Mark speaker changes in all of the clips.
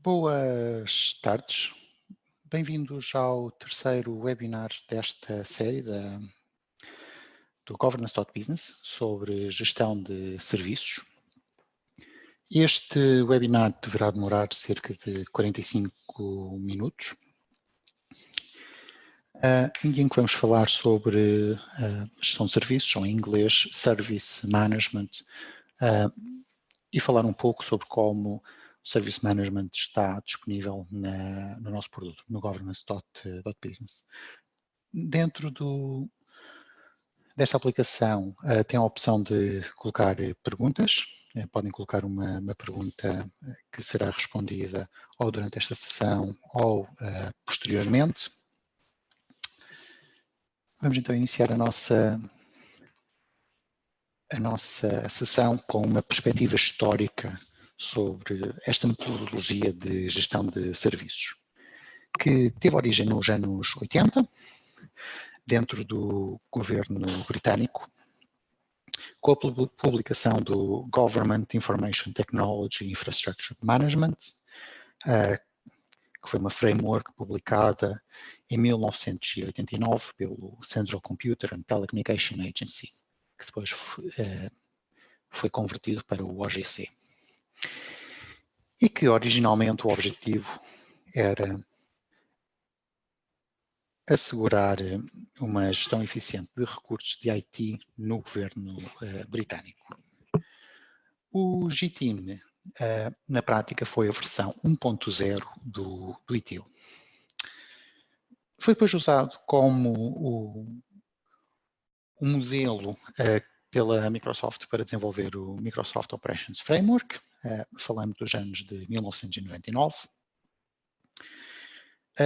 Speaker 1: Boas tardes, bem-vindos ao terceiro webinar desta série do Governance.Business sobre gestão de serviços. Este webinar deverá demorar cerca de 45 minutos, em que vamos falar sobre gestão de serviços, ou em inglês, Service Management, e falar um pouco sobre como o Service Management está disponível no nosso produto, no Governance.Business. Dentro desta aplicação tem a opção de colocar perguntas. Podem colocar uma pergunta que será respondida ou durante esta sessão ou posteriormente. Vamos então iniciar a nossa sessão com uma perspectiva histórica sobre esta metodologia de gestão de serviços, que teve origem nos anos 80, dentro do governo britânico, com a publicação do Government Information Technology Infrastructure Management, que foi uma framework publicada em 1989 pelo Central Computer and Telecommunication Agency, que depois foi convertido para o OGC. E que originalmente o objetivo era assegurar uma gestão eficiente de recursos de IT no governo britânico. O GTIM, na prática, foi a versão 1.0 do ITIL. Foi depois usado como o modelo pela Microsoft para desenvolver o Microsoft Operations Framework, falando dos anos de 1999,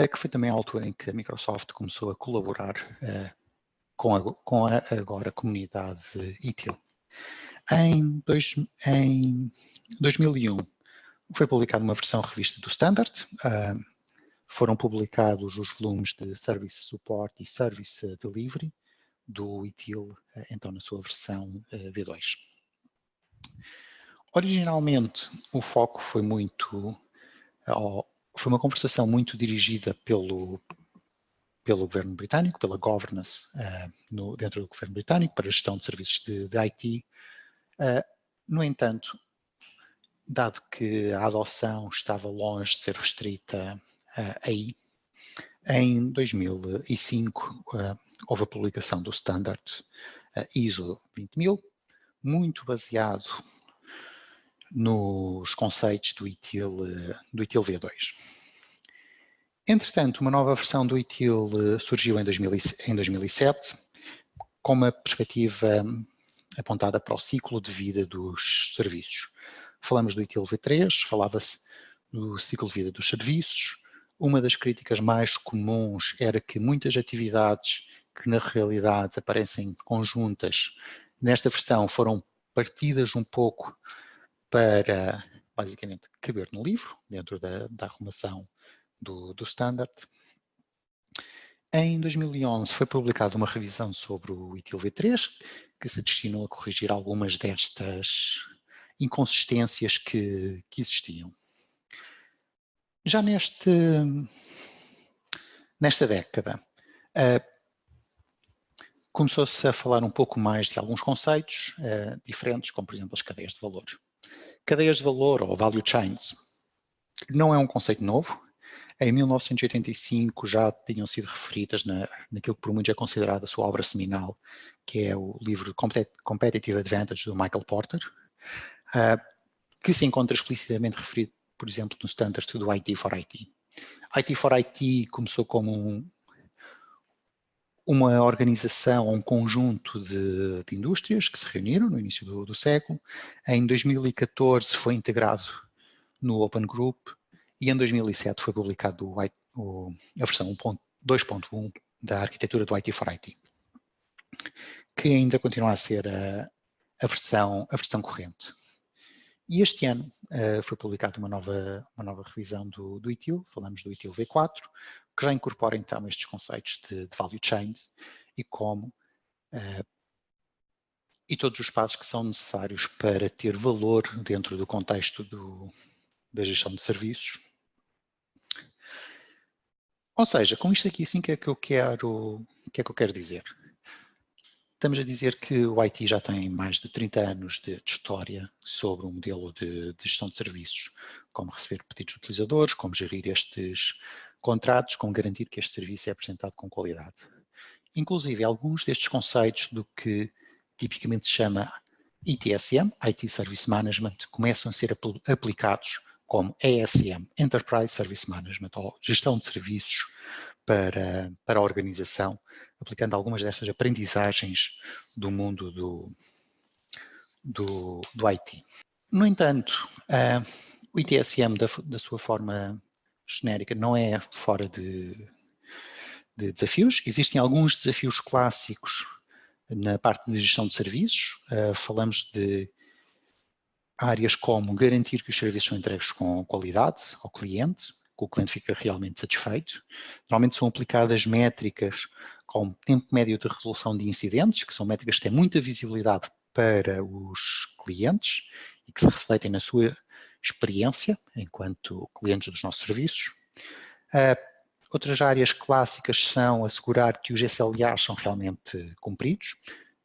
Speaker 1: que foi também a altura em que a Microsoft começou a colaborar com a agora comunidade ITIL. Em 2001 foi publicada uma versão revista do Standard, foram publicados os volumes de Service Support e Service Delivery do ITIL, então na sua versão V2. Originalmente o foco foi uma conversação muito dirigida pelo governo britânico, pela governance dentro do governo britânico, para a gestão de serviços de IT. No entanto, dado que a adoção estava longe de ser restrita aí, em 2005 houve a publicação do Standard ISO 20000, muito baseado nos conceitos do ITIL V2. Entretanto, uma nova versão do ITIL surgiu em 2007, com uma perspectiva apontada para o ciclo de vida dos serviços. Falamos do ITIL V3, falava-se do ciclo de vida dos serviços. Uma das críticas mais comuns era que muitas atividades que na realidade aparecem conjuntas nesta versão foram partidas um pouco para, basicamente, caber no livro, dentro da arrumação do Standard. Em 2011 foi publicada uma revisão sobre o ITIL V3, que se destinou a corrigir algumas destas inconsistências que existiam. Já nesta década, começou-se a falar um pouco mais de alguns conceitos diferentes, como por exemplo as cadeias de valor. Cadeias de valor, ou value chains, não é um conceito novo. Em 1985 já tinham sido referidas naquilo que por muitos é considerado a sua obra seminal, que é o livro Competitive Advantage do Michael Porter, que se encontra explicitamente referido, por exemplo, no standard do IT for IT. IT for IT começou como uma organização, um conjunto de indústrias que se reuniram no início do século. Em 2014 foi integrado no Open Group e em 2007 foi publicado a versão 2.1 da arquitetura do IT for IT, que ainda continua a ser a versão corrente. E este ano foi publicada uma nova revisão do ITIL, falamos do ITIL V4, que já incorpora então estes conceitos de value chains e e todos os passos que são necessários para ter valor dentro do contexto da gestão de serviços, Ou seja, com isto aqui, assim, o que é que eu quero dizer? Estamos a dizer que o IT já tem mais de 30 anos de história sobre um modelo de gestão de serviços, como receber pedidos de utilizadores, como gerir estes contratos, como garantir que este serviço é apresentado com qualidade. Inclusive, alguns destes conceitos do que tipicamente se chama ITSM, IT Service Management, começam a ser aplicados como ESM, Enterprise Service Management, ou gestão de serviços para a organização, aplicando algumas destas aprendizagens do mundo do IT. No entanto, o ITSM, da sua forma genérica, não é fora de desafios. Existem alguns desafios clássicos na parte de gestão de serviços. Falamos de áreas como garantir que os serviços são entregues com qualidade ao cliente, que o cliente fica realmente satisfeito. Normalmente são aplicadas métricas como tempo médio de resolução de incidentes, que são métricas que têm muita visibilidade para os clientes e que se refletem na sua experiência enquanto clientes dos nossos serviços. Outras áreas clássicas são assegurar que os SLAs são realmente cumpridos,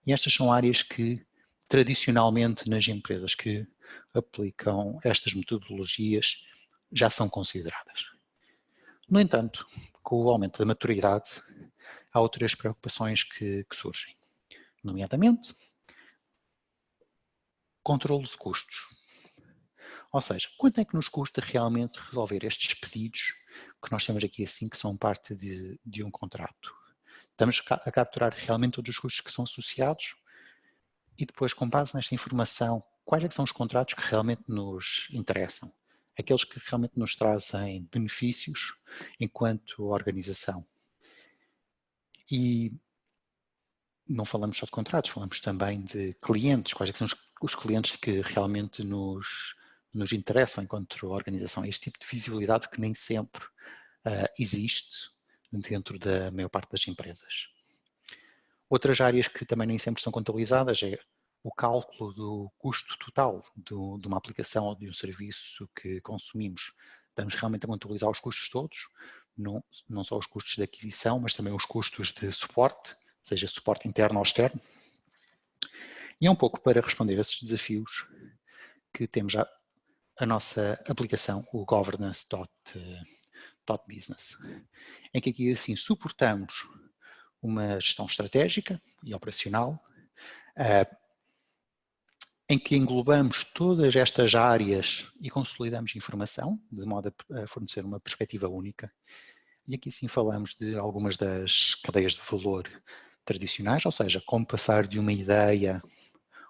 Speaker 1: e estas são áreas que tradicionalmente nas empresas que aplicam estas metodologias já são consideradas. No entanto, com o aumento da maturidade, há outras preocupações que surgem, nomeadamente controle de custos. Ou seja, quanto é que nos custa realmente resolver estes pedidos que nós temos aqui assim, que são parte de um contrato? Estamos a capturar realmente todos os custos que são associados e depois, com base nesta informação, quais é que são os contratos que realmente nos interessam? Aqueles que realmente nos trazem benefícios enquanto organização. E não falamos só de contratos, falamos também de clientes. Quais é que são os clientes que realmente nos interessam enquanto organização? Este tipo de visibilidade que nem sempre existe dentro da maior parte das empresas. Outras áreas que também nem sempre são contabilizadas é o cálculo do custo total de uma aplicação ou de um serviço que consumimos. Estamos realmente a contabilizar os custos todos, não só os custos de aquisição, mas também os custos de suporte, seja suporte interno ou externo. E é um pouco para responder a esses desafios que temos já a nossa aplicação, o governance.business, em que aqui assim suportamos uma gestão estratégica e operacional, em que englobamos todas estas áreas e consolidamos informação, de modo a fornecer uma perspectiva única. E aqui sim falamos de algumas das cadeias de valor tradicionais, ou seja, como passar de uma ideia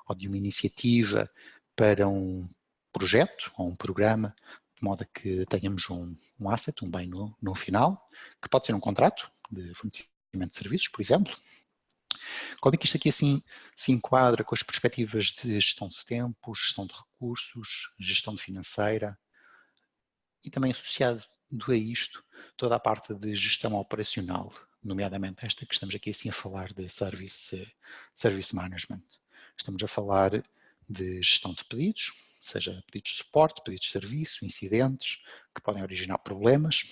Speaker 1: ou de uma iniciativa para um projeto ou um programa, de modo a que tenhamos um asset, um bem no final, que pode ser um contrato de fornecimento de serviços, por exemplo. Como é que isto aqui assim se enquadra com as perspectivas de gestão de tempo, gestão de recursos, gestão financeira e também associado a isto toda a parte de gestão operacional, nomeadamente esta que estamos aqui assim a falar de service management. Estamos a falar de gestão de pedidos, seja pedidos de suporte, pedidos de serviço, incidentes que podem originar problemas.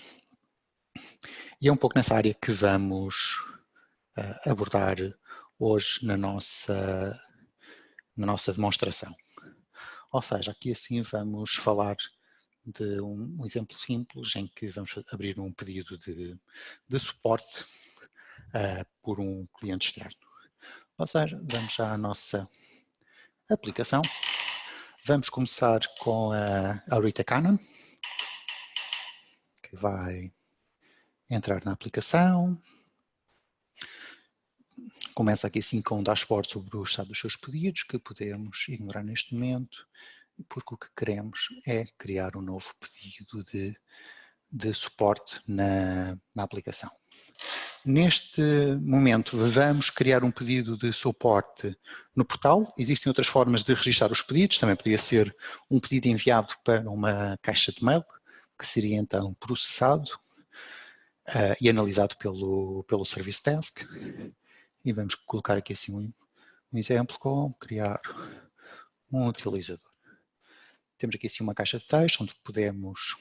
Speaker 1: E é um pouco nessa área que vamos abordar hoje na nossa demonstração. Ou seja, aqui assim vamos falar de um exemplo simples em que vamos abrir um pedido de suporte por um cliente externo. Ou seja, vamos já à nossa aplicação. Vamos começar com a Rita Cannon, que vai entrar na aplicação. Começa aqui assim com um dashboard sobre o estado dos seus pedidos, que podemos ignorar neste momento, porque o que queremos é criar um novo pedido de suporte na aplicação. Neste momento, vamos criar um pedido de suporte no portal. Existem outras formas de registrar os pedidos. Também poderia ser um pedido enviado para uma caixa de mail, que seria então processado e analisado pelo Service Desk. E vamos colocar aqui assim um exemplo com criar um utilizador. Temos aqui assim uma caixa de texto onde podemos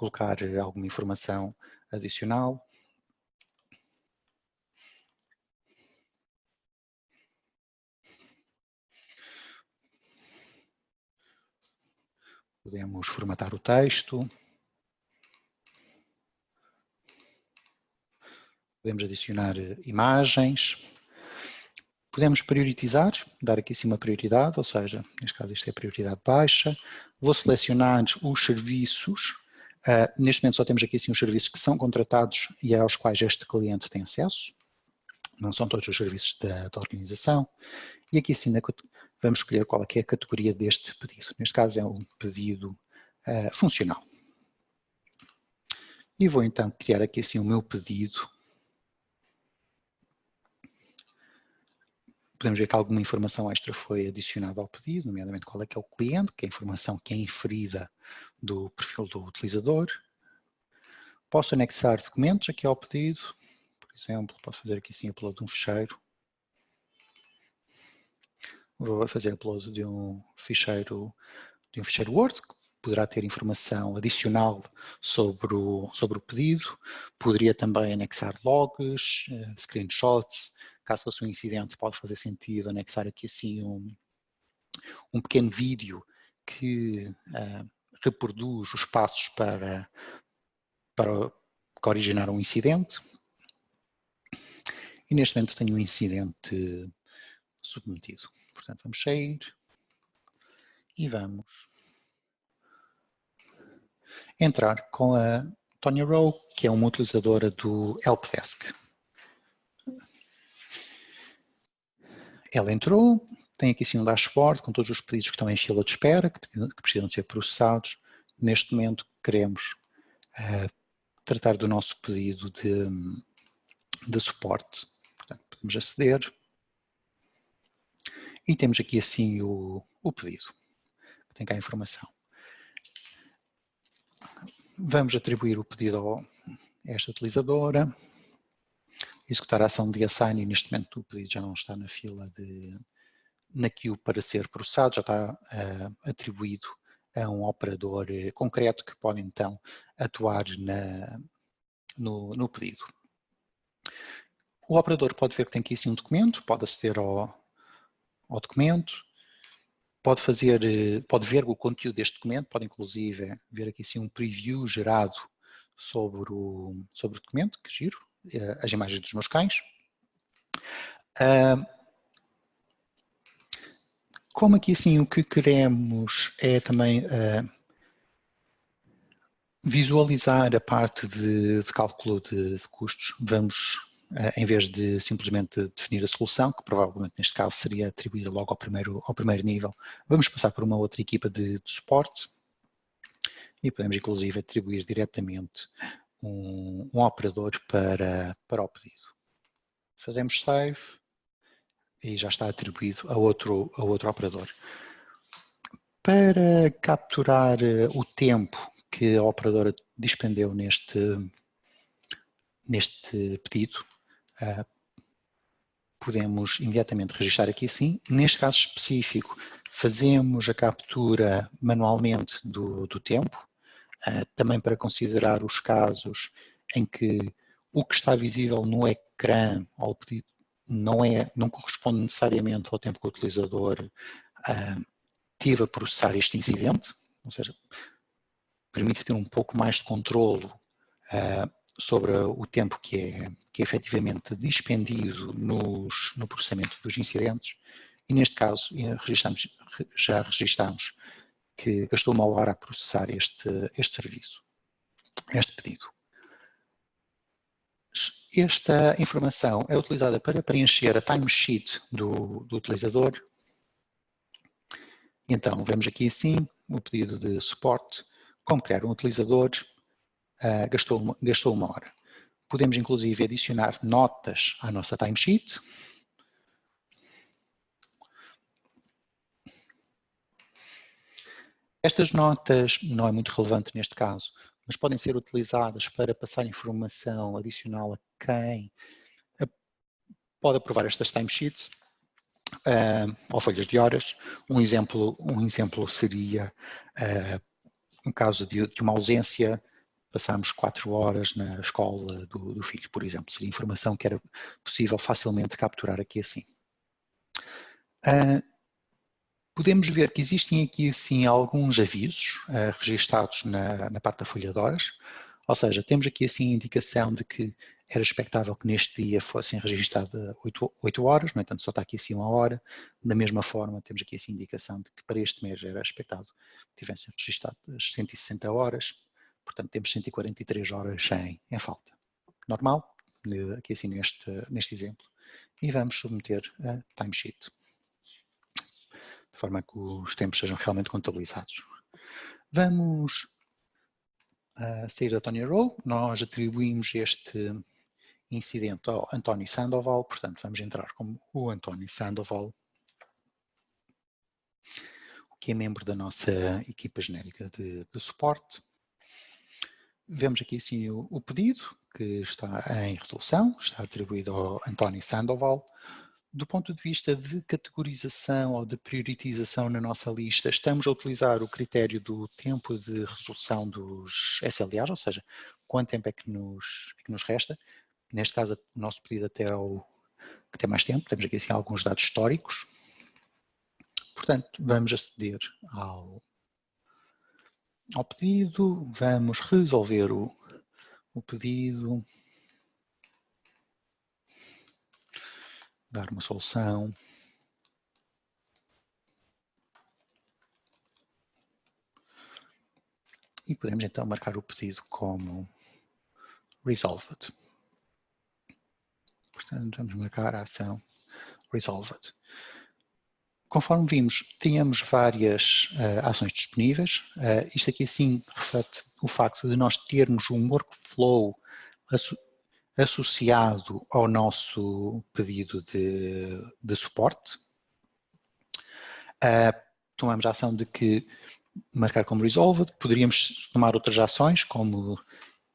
Speaker 1: colocar alguma informação adicional. Podemos formatar o texto. Podemos adicionar imagens. Podemos priorizar, dar aqui sim uma prioridade, ou seja, neste caso isto é prioridade baixa. Vou selecionar os serviços. Neste momento só temos aqui sim os serviços que são contratados e aos quais este cliente tem acesso. Não são todos os serviços da organização. E aqui sim vamos escolher qual é que é a categoria deste pedido. Neste caso é um pedido funcional. E vou então criar aqui assim o meu pedido. Podemos ver que alguma informação extra foi adicionada ao pedido, nomeadamente qual é que é o cliente, que é a informação que é inferida do perfil do utilizador. Posso anexar documentos aqui ao pedido. Por exemplo, posso fazer aqui sim upload de um ficheiro. Vou fazer upload de um ficheiro Word, que poderá ter informação adicional sobre o pedido. Poderia também anexar logs, screenshots. Caso fosse um incidente, pode fazer sentido anexar aqui assim um pequeno vídeo que reproduz os passos para originar um incidente. E neste momento tenho um incidente submetido. Portanto, vamos sair e vamos entrar com a Tonya Rowe, que é uma utilizadora do Helpdesk. Ela entrou, tem aqui sim um dashboard com todos os pedidos que estão em fila de espera, que precisam de ser processados. Neste momento queremos tratar do nosso pedido de suporte. Portanto, podemos aceder e temos aqui assim o pedido, que tem cá a informação. Vamos atribuir o pedido a esta utilizadora, executar a ação de assign e neste momento o pedido já não está na fila na queue para ser processado, já está atribuído a um operador concreto que pode então atuar no pedido. O operador pode ver que tem aqui sim um documento, pode aceder ao documento, pode ver o conteúdo deste documento, pode inclusive ver aqui sim um preview gerado sobre o documento, que giro, as imagens dos meus cães. Como aqui assim o que queremos é também visualizar a parte de cálculo de custos, vamos, em vez de simplesmente definir a solução, que provavelmente neste caso seria atribuída logo ao primeiro nível, vamos passar por uma outra equipa de suporte e podemos inclusive atribuir diretamente um operador para o pedido. Fazemos save e já está atribuído a outro operador. Para capturar o tempo que a operadora despendeu neste pedido, podemos imediatamente registrar aqui sim. Neste caso específico, fazemos a captura manualmente do tempo, também para considerar os casos em que o que está visível no ecrã ao pedido não corresponde necessariamente ao tempo que o utilizador teve a processar este incidente, ou seja, permite ter um pouco mais de controlo sobre o tempo que é efetivamente dispendido no processamento dos incidentes e neste caso já registamos que gastou 1 hora a processar este serviço, este pedido. Esta informação é utilizada para preencher a timesheet do utilizador. Então, vemos aqui assim o pedido de suporte, como criar um utilizador, gastou 1 hora. Podemos inclusive adicionar notas à nossa timesheet. Estas notas não é muito relevante neste caso, mas podem ser utilizadas para passar informação adicional a quem pode aprovar estas timesheets ou folhas de horas. Um exemplo seria um caso de uma ausência passámos 4 horas na escola do filho, por exemplo. Seria informação que era possível facilmente capturar aqui assim. Podemos ver que existem aqui assim alguns avisos registados na parte da folha de horas, ou seja, temos aqui assim a indicação de que era expectável que neste dia fossem registradas 8 horas, no entanto só está aqui assim 1 hora. Da mesma forma, temos aqui assim a indicação de que para este mês era expectado que tivessem registradas 160 horas, portanto temos 143 horas em falta. Normal, aqui assim neste exemplo. E vamos submeter a timesheet, de forma que os tempos sejam realmente contabilizados. Vamos sair da Tonya Roll. Nós atribuímos este incidente ao António Sandoval, portanto vamos entrar como o António Sandoval, que é membro da nossa equipa genérica de suporte. Vemos aqui sim o pedido, que está em resolução, está atribuído ao António Sandoval. Do ponto de vista de categorização ou de prioritização na nossa lista, estamos a utilizar o critério do tempo de resolução dos SLAs, ou seja, quanto tempo é que nos resta. Neste caso, o nosso pedido até ao que tem mais tempo, temos aqui assim alguns dados históricos. Portanto, vamos aceder ao pedido, vamos resolver o pedido, dar uma solução. E podemos então marcar o pedido como Resolved. Portanto, vamos marcar a ação Resolved. Conforme vimos, tínhamos várias ações disponíveis. Isto aqui assim reflete o facto de nós termos um workflow associado ao nosso pedido de suporte. Tomamos a ação de que marcar como Resolved. Poderíamos tomar outras ações, como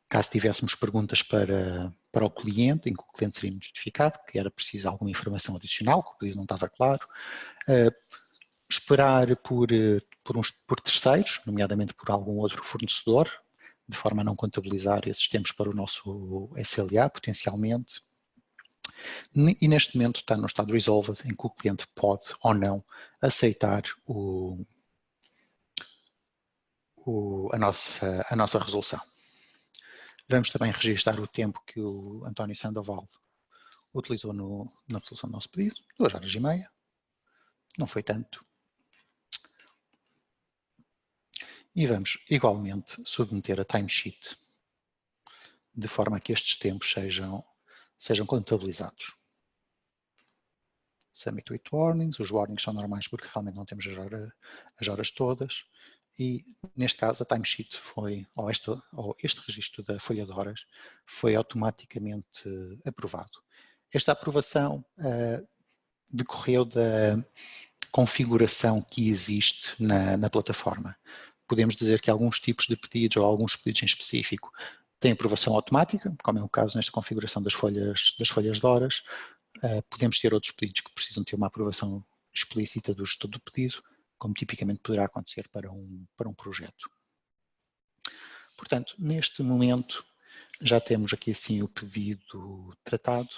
Speaker 1: caso tivéssemos perguntas para o cliente, em que o cliente seria notificado, que era preciso alguma informação adicional, que o pedido não estava claro. Esperar por terceiros, nomeadamente por algum outro fornecedor, de forma a não contabilizar esses tempos para o nosso SLA, potencialmente. E neste momento está no estado Resolved, em que o cliente pode ou não aceitar a nossa resolução. Vamos também registrar o tempo que o António Sandoval utilizou na resolução do nosso pedido, 2 horas e meia. Não foi tanto. E vamos igualmente submeter a timesheet, de forma a que estes tempos sejam contabilizados. Submit with warnings. Os warnings são normais porque realmente não temos as horas todas. E neste caso a timesheet foi, ou este registro da folha de horas, foi automaticamente aprovado. Esta aprovação decorreu da configuração que existe na plataforma. Podemos dizer que alguns tipos de pedidos ou alguns pedidos em específico têm aprovação automática, como é o caso nesta configuração das folhas de horas. Podemos ter outros pedidos que precisam ter uma aprovação explícita do gestor do pedido, como tipicamente poderá acontecer para um projeto. Portanto, neste momento, já temos aqui assim o pedido tratado.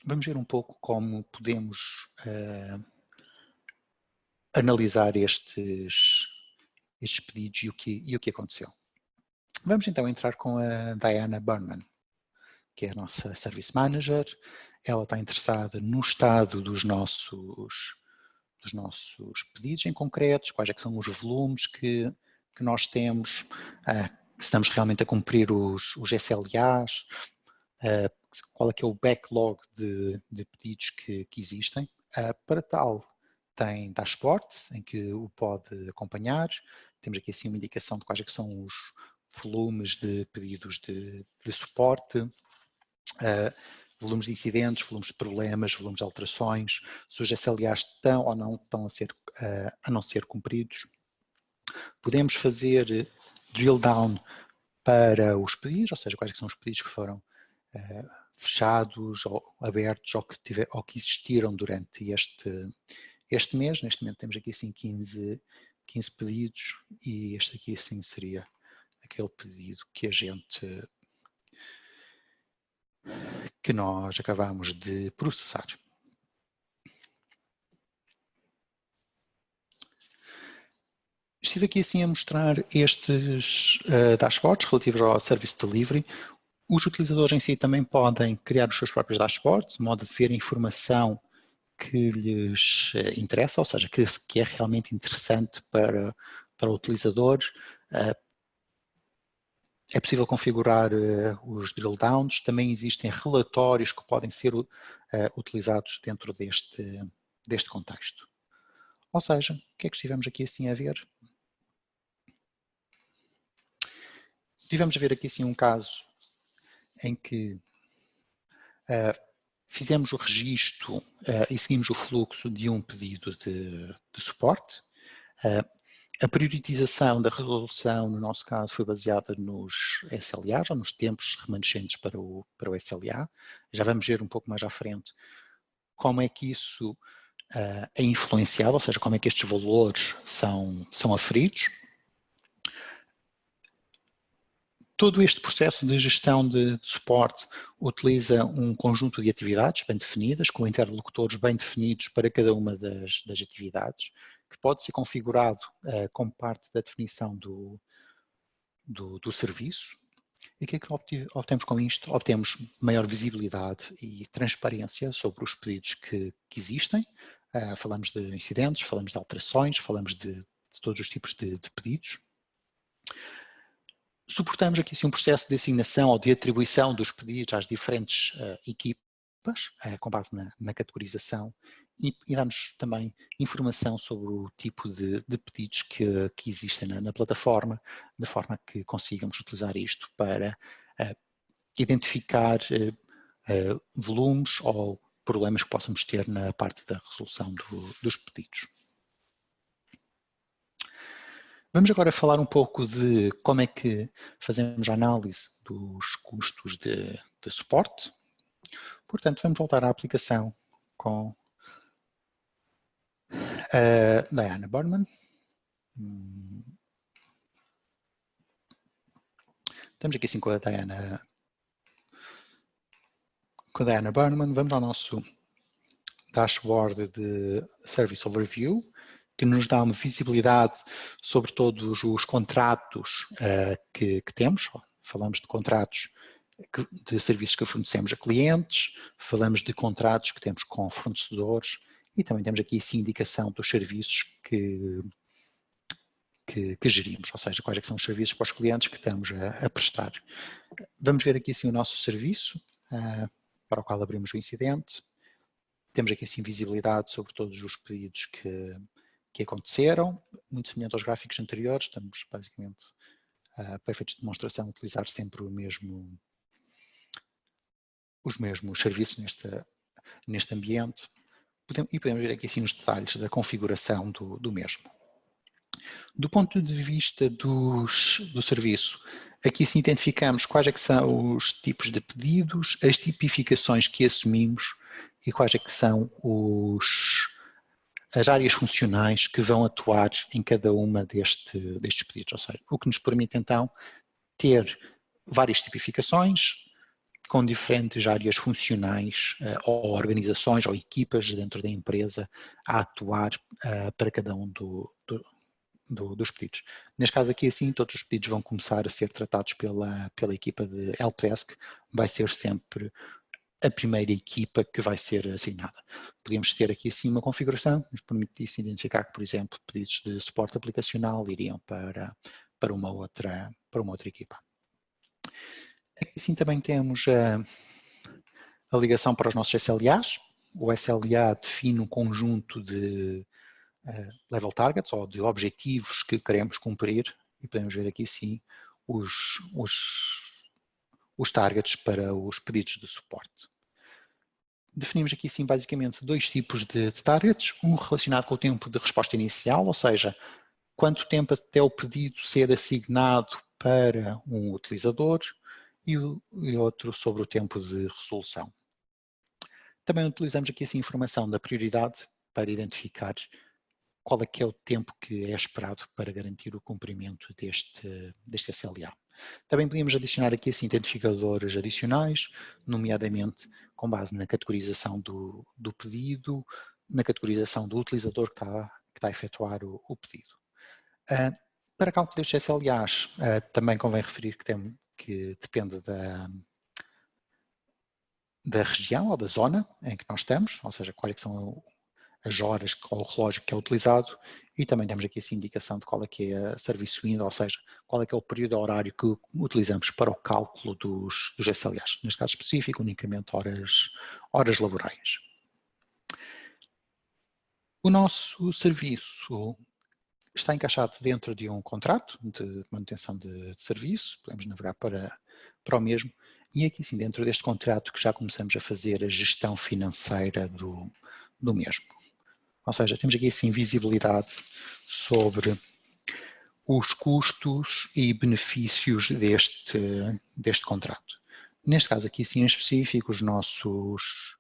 Speaker 1: Vamos ver um pouco como podemos analisar estes pedidos e o que aconteceu. Vamos então entrar com a Diana Burnman, que é a nossa Service Manager. Ela está interessada no estado dos nossos pedidos em concretos, quais é que são os volumes que nós temos, se estamos realmente a cumprir os SLAs, qual é que é o backlog de pedidos que existem. Para tal, tem dashboards em que o pode acompanhar. Temos aqui assim uma indicação de quais é que são os volumes de pedidos de suporte, volumes de incidentes, volumes de problemas, volumes de alterações, se os SLAs estão ou não estão a não ser cumpridos. Podemos fazer drill down para os pedidos, ou seja, quais é que são os pedidos que foram fechados ou abertos ou que existiram durante este mês. Neste momento temos aqui assim 15 15 pedidos e este aqui assim seria aquele pedido que nós acabamos de processar. Estive aqui assim a mostrar estes dashboards relativos ao Service Delivery. Os utilizadores em si também podem criar os seus próprios dashboards, de modo a ver a informação que lhes interessa, ou seja, que é realmente interessante para o utilizador. É possível configurar os drill downs, também existem relatórios que podem ser utilizados dentro deste contexto. Ou seja, o que é que estivemos aqui assim a ver? Estivemos a ver aqui assim um caso em que fizemos o registro e seguimos o fluxo de um pedido de suporte. A priorização da resolução, no nosso caso, foi baseada nos SLAs, ou nos tempos remanescentes para o SLA. Já vamos ver um pouco mais à frente como é que isso é influenciado, ou seja, como é que estes valores são aferidos. Todo este processo de gestão de suporte utiliza um conjunto de atividades bem definidas, com interlocutores bem definidos para cada uma das atividades, que pode ser configurado como parte da definição do serviço. E o que é que obtemos com isto? Obtemos maior visibilidade e transparência sobre os pedidos que existem. Falamos de incidentes, falamos de alterações, falamos de todos os tipos de pedidos. Suportamos aqui sim, um processo de assignação ou de atribuição dos pedidos às diferentes equipas, com base na categorização, e dá-nos também informação sobre o tipo de pedidos que existem na plataforma, de forma que consigamos utilizar isto para identificar volumes ou problemas que possamos ter na parte da resolução dos pedidos. Vamos agora falar um pouco de como é que fazemos a análise dos custos de suporte. Portanto, vamos voltar à aplicação com a Diana Burnman. Estamos aqui assim com a Diana Burnman. Vamos ao nosso dashboard de Service Overview, que nos dá uma visibilidade sobre todos os contratos que temos. Falamos de contratos de serviços que fornecemos a clientes, falamos de contratos que temos com fornecedores e também temos aqui sim indicação dos serviços que gerimos, ou seja, quais é que são os serviços para os clientes que estamos a prestar. Vamos ver aqui sim o nosso serviço, para o qual abrimos o incidente. Temos aqui sim visibilidade sobre todos os pedidos que aconteceram, muito semelhante aos gráficos anteriores. Estamos basicamente, para efeitos de demonstração, a utilizar sempre os mesmos serviços neste ambiente. E podemos ver aqui sim os detalhes da configuração do mesmo. Do ponto de vista do serviço, aqui sim identificamos quais é que são os tipos de pedidos, as tipificações que assumimos e quais é que são as áreas funcionais que vão atuar em cada uma destes pedidos. Ou seja, o que nos permite então ter várias tipificações com diferentes áreas funcionais ou organizações ou equipas dentro da empresa a atuar para cada um dos pedidos. Neste caso aqui, assim, todos os pedidos vão começar a ser tratados pela equipa de helpdesk. Vai ser sempre a primeira equipa que vai ser assignada. Podemos ter aqui, assim, uma configuração que nos permitisse identificar que, por exemplo, pedidos de suporte aplicacional iriam para uma outra equipa. Aqui, sim, também temos a ligação para os nossos SLAs. O SLA define um conjunto de level targets, ou de objetivos que queremos cumprir, e podemos ver aqui sim os targets para os pedidos de suporte. Definimos aqui sim basicamente dois tipos de targets, um relacionado com o tempo de resposta inicial, ou seja, quanto tempo até o pedido ser assignado para um utilizador, e outro sobre o tempo de resolução. Também utilizamos aqui essa informação da prioridade para identificar qual é que é o tempo que é esperado para garantir o cumprimento deste SLA. Também podíamos adicionar aqui assim, identificadores adicionais, nomeadamente com base na categorização do pedido, na categorização do utilizador que está a efetuar o pedido. Para cálculo destes SLAs, também convém referir que depende da região ou da zona em que nós estamos, ou seja, quais são as horas ou o relógio que é utilizado, e também temos aqui essa indicação de qual é que é a serviço window, ou seja, qual é que é o período horário que utilizamos para o cálculo dos SLAs, neste caso específico, unicamente horas laborais. O nosso serviço está encaixado dentro de um contrato de manutenção de serviço, podemos navegar para o mesmo, e aqui sim, dentro deste contrato que já começamos a fazer a gestão financeira do mesmo. Ou seja, temos aqui sim visibilidade sobre os custos e benefícios deste contrato. Neste caso aqui sim em específico, os nossos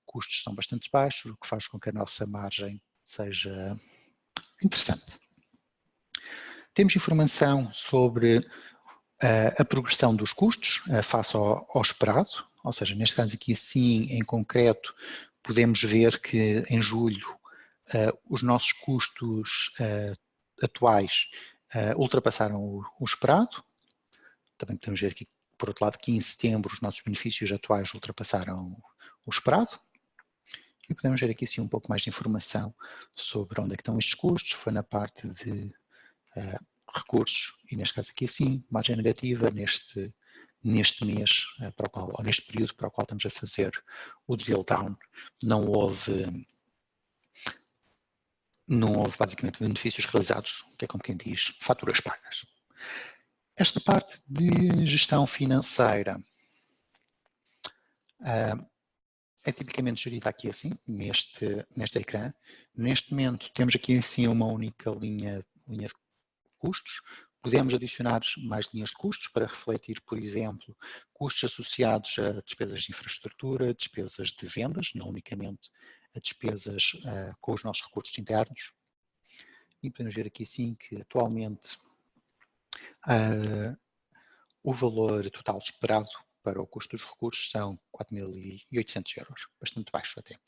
Speaker 1: custos são bastante baixos, o que faz com que a nossa margem seja interessante. Temos informação sobre a progressão dos custos face ao esperado, ou seja, neste caso aqui sim em concreto, podemos ver que em julho os nossos custos atuais ultrapassaram o esperado. Também podemos ver aqui, por outro lado, que em setembro os nossos benefícios atuais ultrapassaram o esperado. E podemos ver aqui sim um pouco mais de informação sobre onde é que estão estes custos. Foi na parte de recursos, e neste caso aqui sim, margem negativa neste mês, para o qual, ou neste período para o qual estamos a fazer o drill down, não houve basicamente benefícios realizados, que é como quem diz, faturas pagas. Esta parte de gestão financeira é tipicamente gerida aqui assim, neste ecrã. Neste momento temos aqui assim uma única linha de custos. Podemos adicionar mais linhas de custos para refletir, por exemplo, custos associados a despesas de infraestrutura, despesas de vendas, não unicamente a despesas com os nossos recursos internos. E podemos ver aqui sim que atualmente o valor total esperado para o custo dos recursos são 4.800 euros, bastante baixo até.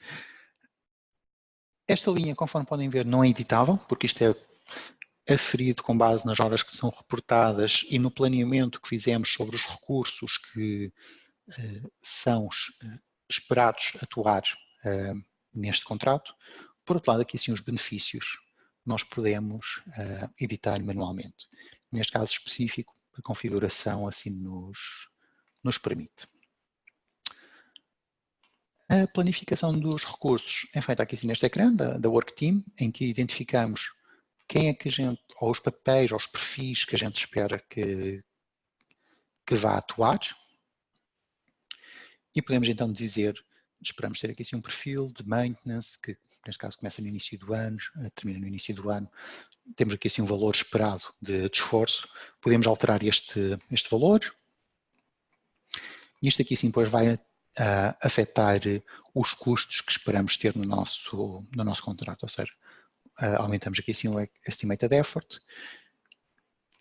Speaker 1: Esta linha, conforme podem ver, não é editável, porque isto é aferido com base nas horas que são reportadas e no planeamento que fizemos sobre os recursos que são esperados atuar neste contrato. Por outro lado, aqui sim os benefícios nós podemos editar manualmente. Neste caso específico, a configuração assim nos permite. A planificação dos recursos é feita aqui sim neste ecrã da Work Team, em que identificamos quem é que a gente, ou os papéis, ou os perfis que a gente espera que vá atuar. E podemos então dizer, esperamos ter aqui sim um perfil de maintenance, que neste caso começa no início do ano, termina no início do ano. Temos aqui assim um valor esperado de esforço. Podemos alterar este valor. E isto aqui sim depois vai afetar os custos que esperamos ter no nosso contrato, ou seja, aumentamos aqui assim o Estimated Effort.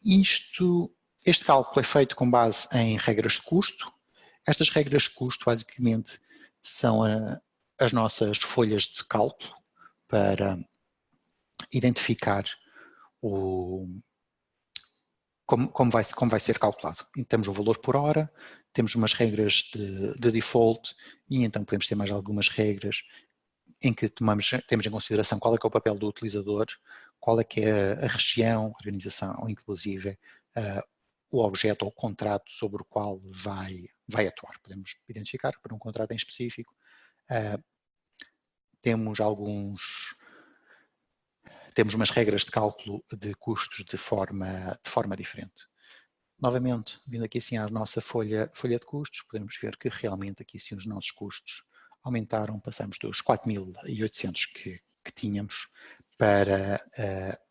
Speaker 1: Este cálculo é feito com base em regras de custo. Estas regras de custo basicamente são as nossas folhas de cálculo para identificar como vai ser calculado. E temos o valor por hora, temos umas regras de default e então podemos ter mais algumas regras em que temos em consideração qual é que é o papel do utilizador, qual é que é a região, a organização, ou inclusive o objeto ou o contrato sobre o qual vai atuar. Podemos identificar para um contrato em específico. Temos umas regras de cálculo de custos de forma diferente. Novamente, vindo aqui assim à nossa folha de custos, podemos ver que realmente aqui sim os nossos custos aumentaram, passamos dos 4.800 que tínhamos para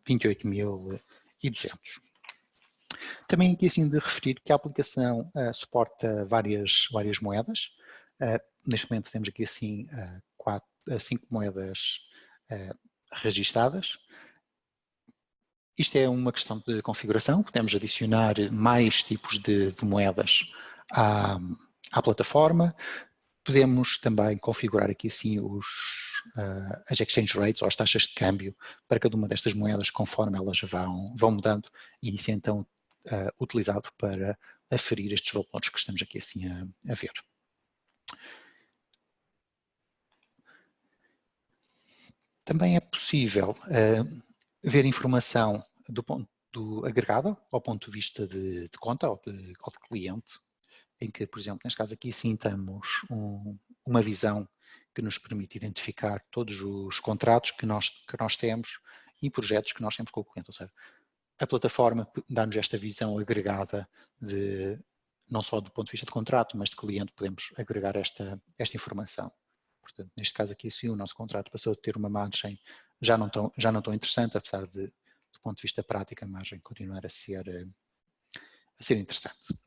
Speaker 1: 28.200. Também aqui assim de referir que a aplicação suporta várias moedas. Neste momento temos aqui assim 5 moedas registadas. Isto é uma questão de configuração, podemos adicionar mais tipos de moedas à plataforma. Podemos também configurar aqui assim as exchange rates ou as taxas de câmbio para cada uma destas moedas conforme elas vão mudando, e isso é então utilizado para aferir estes valores que estamos aqui assim a ver. Também é possível ver informação do ponto agregada ao ponto de vista de conta ou de cliente, em que, por exemplo, neste caso aqui sim temos uma visão que nos permite identificar todos os contratos que nós temos e projetos que nós temos com o cliente. Ou seja, a plataforma dá-nos esta visão agregada não só do ponto de vista de contrato, mas de cliente, podemos agregar esta informação. Portanto, neste caso aqui, sim, o nosso contrato passou a ter uma margem já não tão interessante, apesar de, do ponto de vista prático, a margem continuar a ser interessante.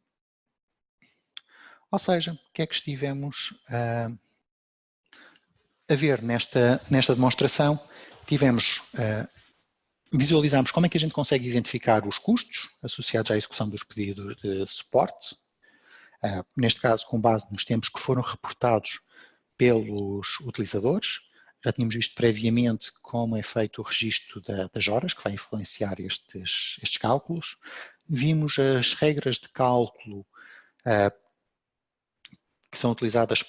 Speaker 1: Ou seja, o que é que estivemos a ver nesta demonstração? Visualizamos como é que a gente consegue identificar os custos associados à execução dos pedidos de suporte, neste caso com base nos tempos que foram reportados pelos utilizadores. Já tínhamos visto previamente como é feito o registro das horas, que vai influenciar estes cálculos. Vimos as regras de cálculo que são utilizadas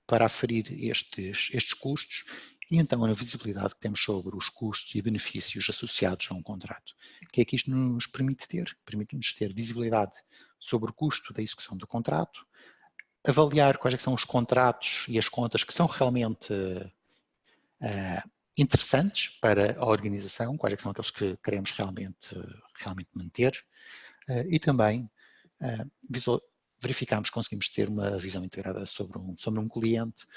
Speaker 1: para aferir estes custos, e então a visibilidade que temos sobre os custos e benefícios associados a um contrato. O que é que isto nos permite ter? Permite-nos ter visibilidade sobre o custo da execução do contrato, avaliar quais é que são os contratos e as contas que são realmente interessantes para a organização, quais é que são aqueles que queremos realmente manter, e também verificamos que conseguimos ter uma visão integrada sobre um cliente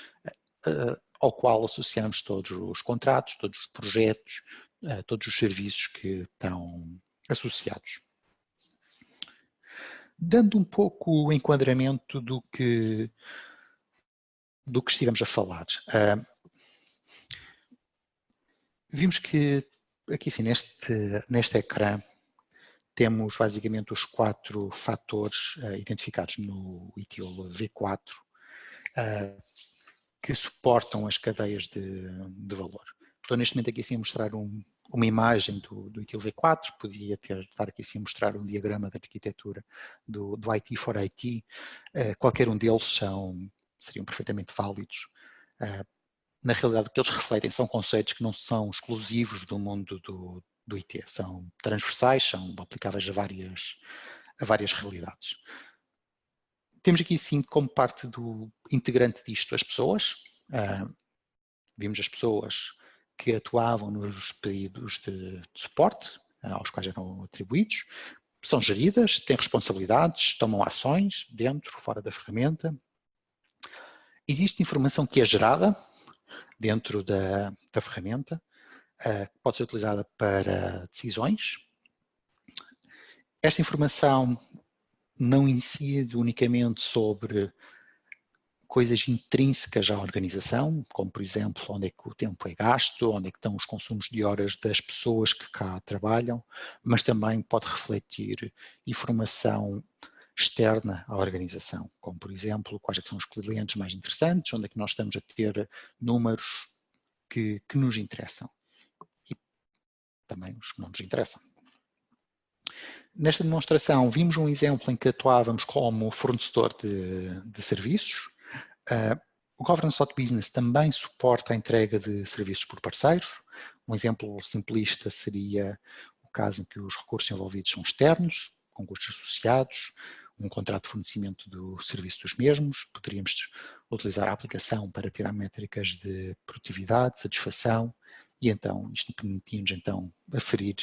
Speaker 1: ao qual associamos todos os contratos, todos os projetos, todos os serviços que estão associados. Dando um pouco o enquadramento do que estivemos a falar. Vimos que aqui assim, neste ecrã temos basicamente os 4 fatores identificados no ITIL V4 que suportam as cadeias de valor. Estou neste momento aqui assim a mostrar uma imagem do ITIL V4, podia estar aqui assim a mostrar um diagrama da arquitetura do IT for IT. Qualquer um deles seriam perfeitamente válidos. Na realidade, o que eles refletem são conceitos que não são exclusivos do mundo do IT, são transversais, são aplicáveis a várias realidades. Temos aqui, sim, como parte do integrante disto, as pessoas. Vimos as pessoas que atuavam nos pedidos de suporte, aos quais eram atribuídos, são geridas, têm responsabilidades, tomam ações dentro, fora da ferramenta. Existe informação que é gerada dentro da ferramenta, pode ser utilizada para decisões. Esta informação não incide unicamente sobre coisas intrínsecas à organização, como por exemplo, onde é que o tempo é gasto, onde é que estão os consumos de horas das pessoas que cá trabalham, mas também pode refletir informação externa à organização, como por exemplo, quais é que são os clientes mais interessantes, onde é que nós estamos a ter números que nos interessam e também os que não nos interessam. Nesta demonstração vimos um exemplo em que atuávamos como fornecedor de serviços. O Governance.Business também suporta a entrega de serviços por parceiros. Um exemplo simplista seria o caso em que os recursos envolvidos são externos, com custos associados, um contrato de fornecimento do serviço dos mesmos. Poderíamos utilizar a aplicação para tirar métricas de produtividade, satisfação, e então isto permitia-nos então aferir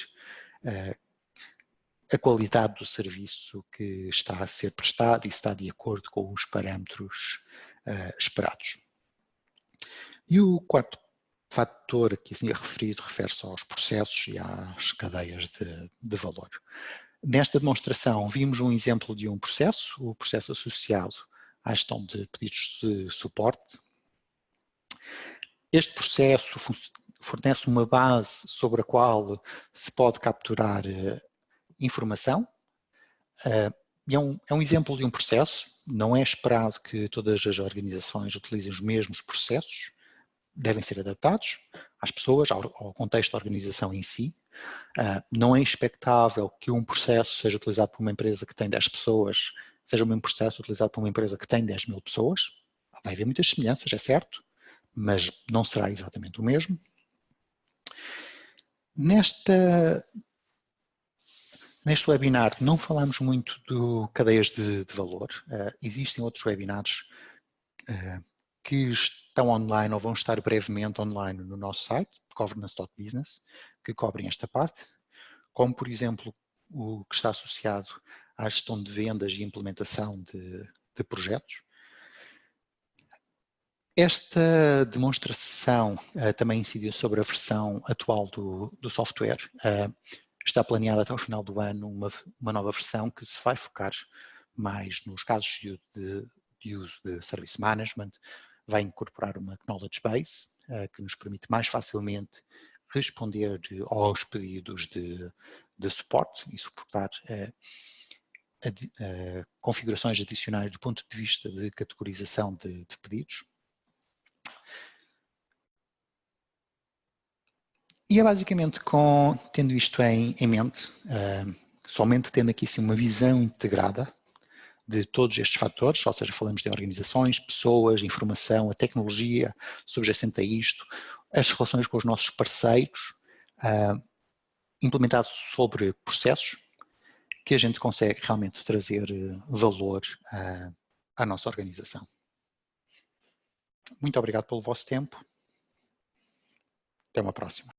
Speaker 1: a qualidade do serviço que está a ser prestado e está de acordo com os parâmetros esperados. E o quarto fator que assim é referido refere-se aos processos e às cadeias de valor. Nesta demonstração vimos um exemplo de um processo, o processo associado à gestão de pedidos de suporte. Este processo fornece uma base sobre a qual se pode capturar informação. E é um exemplo de um processo. Não é esperado que todas as organizações utilizem os mesmos processos. Devem ser adaptados às pessoas, ao contexto da organização em si. Não é expectável que um processo seja utilizado por uma empresa que tem 10 pessoas, seja o mesmo processo utilizado por uma empresa que tem 10.000 pessoas. Vai haver muitas semelhanças, é certo, mas não será exatamente o mesmo. Neste webinar não falamos muito de cadeias de valor. Existem outros webinars que estão online ou vão estar brevemente online no nosso site, governance.business, que cobrem esta parte, como por exemplo o que está associado à gestão de vendas e implementação de projetos. Esta demonstração também incidiu sobre a versão atual do software. Está planeada até ao final do ano uma nova versão que se vai focar mais nos casos de uso de Service Management, vai incorporar uma Knowledge Base que nos permite mais facilmente responder aos pedidos de suporte e suportar configurações adicionais do ponto de vista de categorização de pedidos. E é basicamente tendo isto em mente, somente tendo aqui sim, uma visão integrada de todos estes fatores, ou seja, falamos de organizações, pessoas, informação, a tecnologia subjacente a isto, as relações com os nossos parceiros, implementado sobre processos, que a gente consegue realmente trazer valor à nossa organização. Muito obrigado pelo vosso tempo. Até uma próxima.